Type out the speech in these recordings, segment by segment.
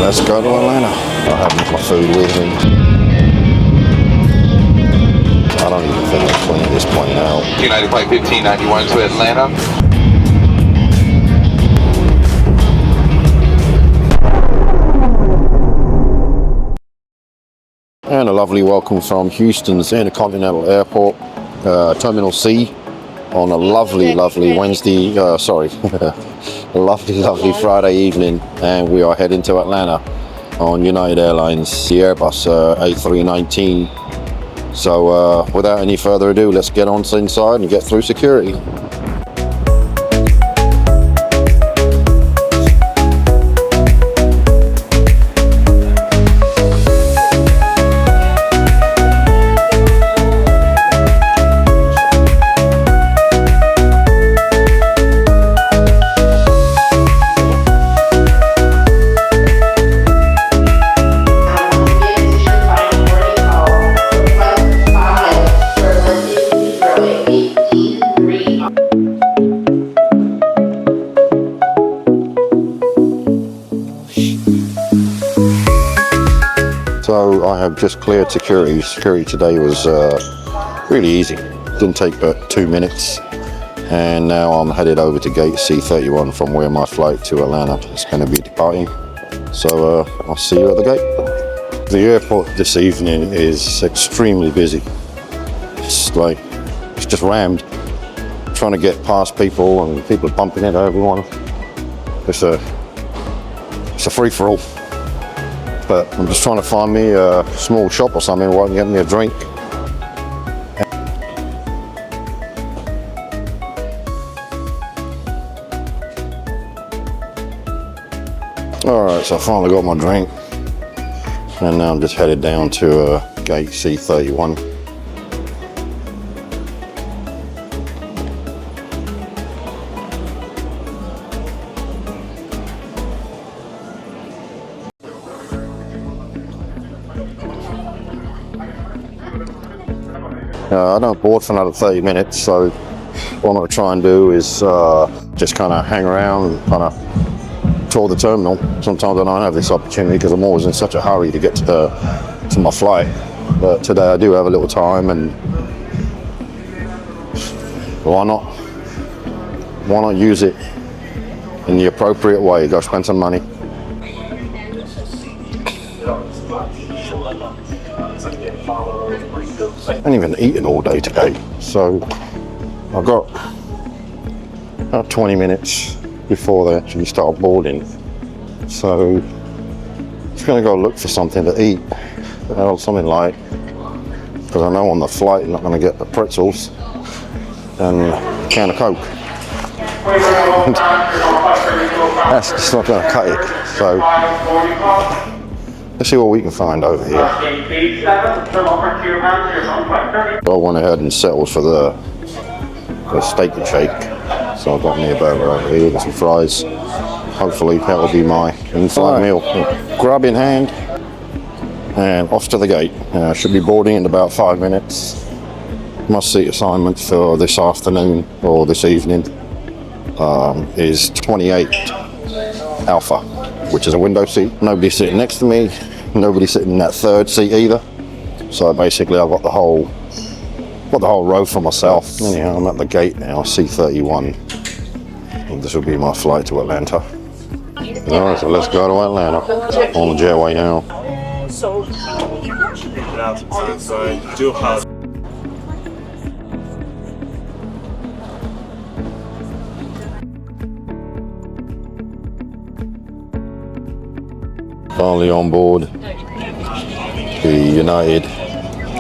Let's go to Atlanta. I have my food with me. I don't even think I've cleaned this plane out. United Flight 1591 to Atlanta. And a lovely welcome from Houston's Intercontinental Airport, Terminal C, on a lovely Wednesday, a lovely Friday evening, and we are heading to Atlanta on United Airlines, the Airbus A319. So without any further ado, let's get on inside and get through security. So I have just cleared security. Security today was really easy. Didn't take but 2 minutes. And now I'm headed over to gate C31 from where my flight to Atlanta is going to be departing. So I'll see you at the gate. The airport this evening is extremely busy. It's just rammed. Trying to get past people and people are bumping into everyone. It's a free-for-all. But I'm just trying to find me a small shop or something where I can get me a drink. Alright, so I finally got my drink. And now I'm just headed down to gate C31. I don't board for another 30 minutes, so what I'm going to try and do is just kind of hang around and kind of tour the terminal. Sometimes I don't have this opportunity because I'm always in such a hurry to get to my flight. But today I do have a little time, and why not use it in the appropriate way? Go spend some money. I haven't even eaten all day today, so I've got about 20 minutes before they actually start boarding. So I'm just going to go look for something to eat, something light, because I know on the flight I'm not going to get the pretzels and a can of Coke. That's just not going to cut it. So let's see what we can find over here. I went ahead and settled for the steak and shake. So I've got me a burger over here with some fries. Hopefully that will be my in-flight meal. Grub in hand and off to the gate. I should be boarding in about 5 minutes. Must seat assignment for this afternoon or this evening is 28 Alpha, which is a window seat. Nobody sitting next to me. Nobody sitting in that third seat either. So basically I've got the whole row for myself. Anyhow, I'm at the gate now, C31. And this will be my flight to Atlanta. Alright, so let's go to Atlanta. On the jetway now. Finally on board the United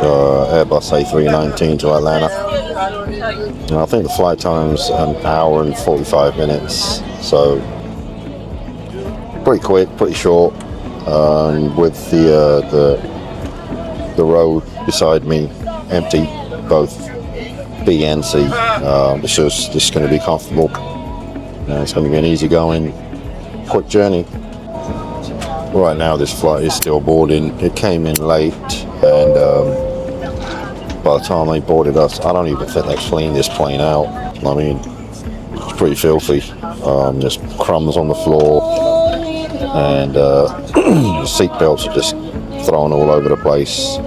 Airbus A319 to Atlanta. And I think the flight time's an hour and 45 minutes, so pretty quick, pretty short. With the row beside me empty, both B and C. This is going to be comfortable. It's going to be an easygoing, quick journey. Right now this flight is still boarding. It came in late, and by the time they boarded us, I don't even think they cleaned this plane out. I mean, it's pretty filthy. There's crumbs on the floor. and the seat belts are just thrown all over the place.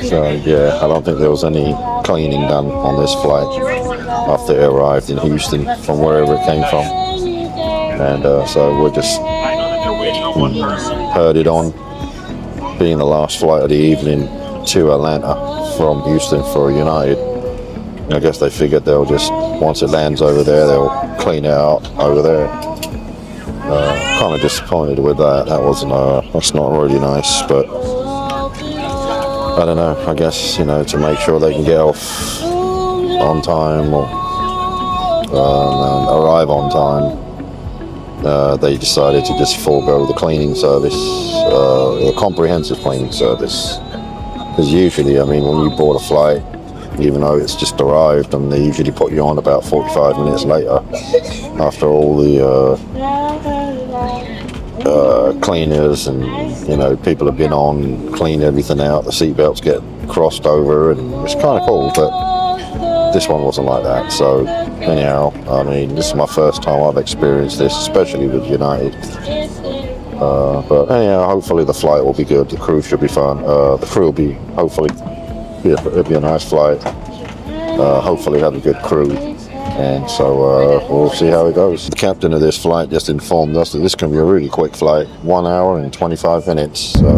So yeah, I don't think there was any cleaning done on this flight after it arrived in Houston from wherever it came from. And so we're just herded on, being the last flight of the evening to Atlanta from Houston for United. I guess they figured they'll just, once it lands over there, they'll clean it out over there. Kind of disappointed with that. That's not really nice, but I don't know. I guess, to make sure they can get off on time or and arrive on time, they decided to just forego the cleaning service, the comprehensive cleaning service. Because usually, when you board a flight, even though it's just arrived, and they usually put you on about 45 minutes later after all the cleaners and people have been on, clean everything out, the seatbelts get crossed over, and it's kind of cool. But this one wasn't like that. So anyhow, this is my first time I've experienced this, especially with United. But anyhow, hopefully the flight will be good. The crew should be fun. The crew will be, hopefully, it'll be a nice flight. Hopefully have a good crew. And so we'll see how it goes. The captain of this flight just informed us that this can be a really quick flight, 1 hour and 25 minutes. So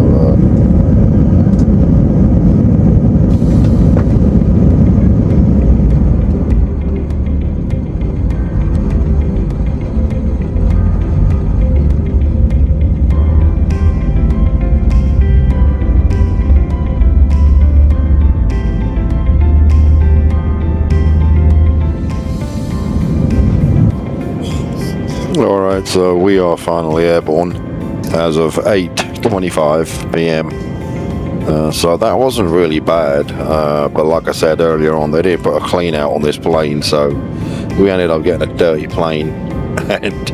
Alright, so we are finally airborne as of 8:25 p.m. So that wasn't really bad, but like I said earlier on, they did put a clean out on this plane, so we ended up getting a dirty plane, and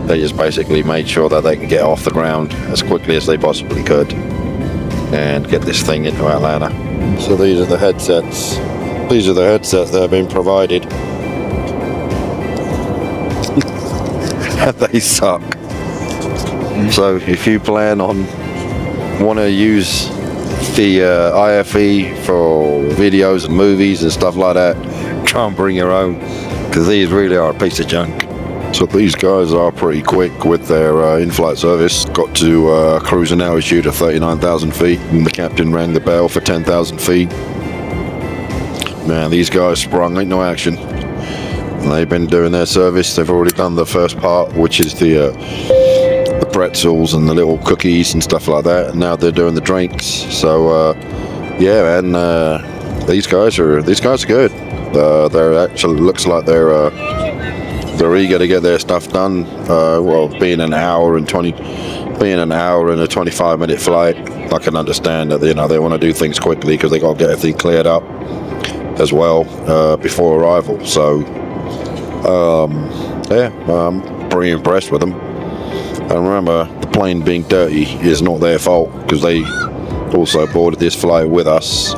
they just basically made sure that they can get off the ground as quickly as they possibly could and get this thing into Atlanta. So these are the headsets. These are the headsets that have been provided. They suck. So if you plan on want to use the IFE for videos and movies and stuff like that, try and bring your own, because these really are a piece of junk. So these guys are pretty quick with their in-flight service. Got to cruising altitude of 39,000 feet, and the captain rang the bell for 10,000 feet. Man, these guys sprung, ain't no action. They've been doing their service. They've already done the first part, which is the pretzels and the little cookies and stuff like that. And now they're doing the drinks. So yeah, man, these guys are good. They're actually, looks like they're eager to get their stuff done. Well, being an hour and a 25-minute flight, I can understand that they want to do things quickly because they got to get everything cleared up as well before arrival. So. Yeah, I'm pretty impressed with them. And remember, the plane being dirty is not their fault, because they also boarded this flight with us.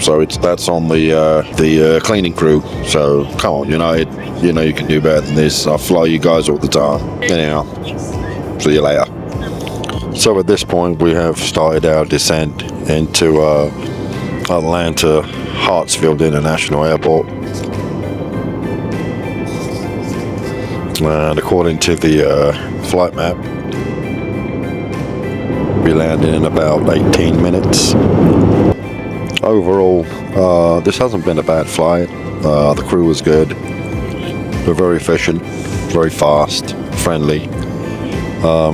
So that's on the cleaning crew. So come on, United, you can do better than this. I fly you guys all the time. Anyhow, see you later. So at this point, we have started our descent into Atlanta Hartsfield International Airport. And according to the flight map, we landed in about 18 minutes. Overall, this hasn't been a bad flight. The crew was good. They're very efficient, very fast, friendly.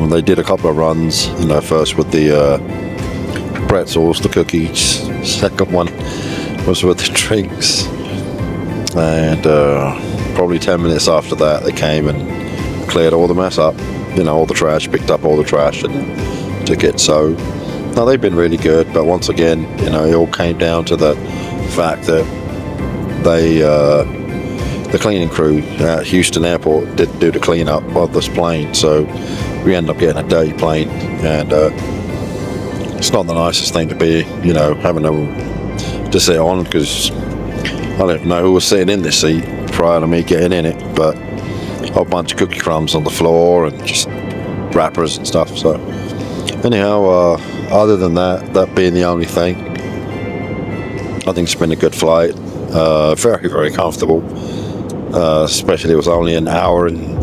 They did a couple of runs, first with the pretzels, the cookies. Second one was with the drinks. And probably 10 minutes after that, they came and cleared all the mess up, all the trash, picked up all the trash and took it. So, no, they've been really good. But once again, it all came down to the fact that the cleaning crew at Houston Airport didn't do the cleanup of this plane. So we ended up getting a dirty plane, and it's not the nicest thing to be, having to sit on, because I don't know who was sitting in this seat prior to me getting in it, but a whole bunch of cookie crumbs on the floor and just wrappers and stuff. So anyhow, other than that being the only thing, I think it's been a good flight. Very, very comfortable. Especially it was only an hour and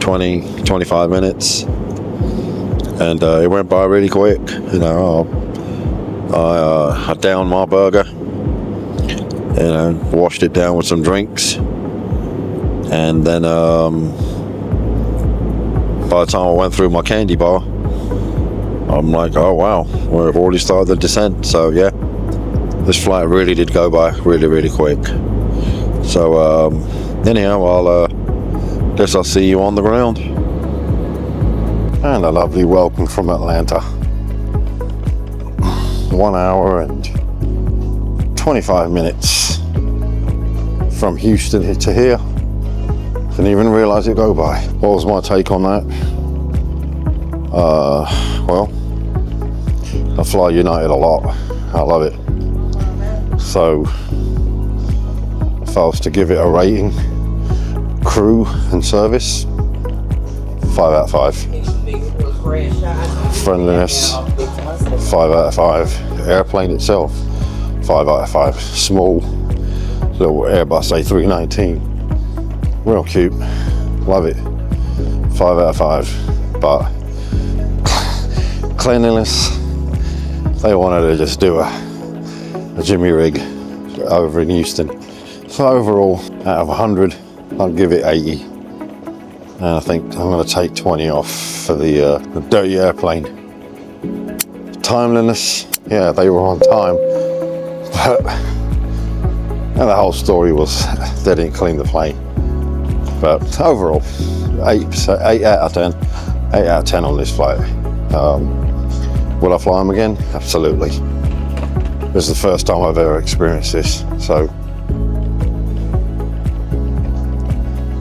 25 minutes, and it went by really quick. You know, I downed my burger, you know, washed it down with some drinks, and then by the time I went through my candy bar, I'm like, oh wow, we've already started the descent. So yeah, this flight really did go by really, really quick. So anyhow, guess I'll see you on the ground. And a lovely welcome from Atlanta. 1 hour and 25 minutes from Houston to here. Didn't even realize it go by. What was my take on that? Well, I fly United a lot. I love it. So if I was to give it a rating, crew and service, 5 out of 5. Friendliness, 5 out of 5. Airplane itself, 5 out of 5. Small little Airbus A319, real cute, love it, 5 out of 5. But cleanliness, they wanted to just do a Jimmy rig over in Houston. So overall, out of 100, I'll give it 80. And I think I'm going to take 20 off for the dirty airplane. Timeliness, yeah, they were on time, but and the whole story was they didn't clean the plane. But overall, 8 out of 10. 8 out of 10 on this flight. Will I fly them again? Absolutely. This is the first time I've ever experienced this, so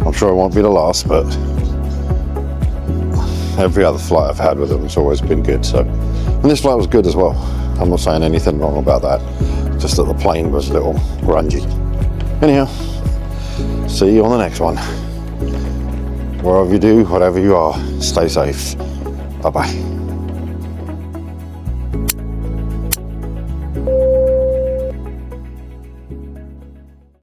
I'm sure it won't be the last, but every other flight I've had with them has always been good. So, and this flight was good as well. I'm not saying anything wrong about that, just that the plane was a little grungy. Anyhow, see you on the next one. Wherever you do, whatever you are, stay safe. Bye-bye.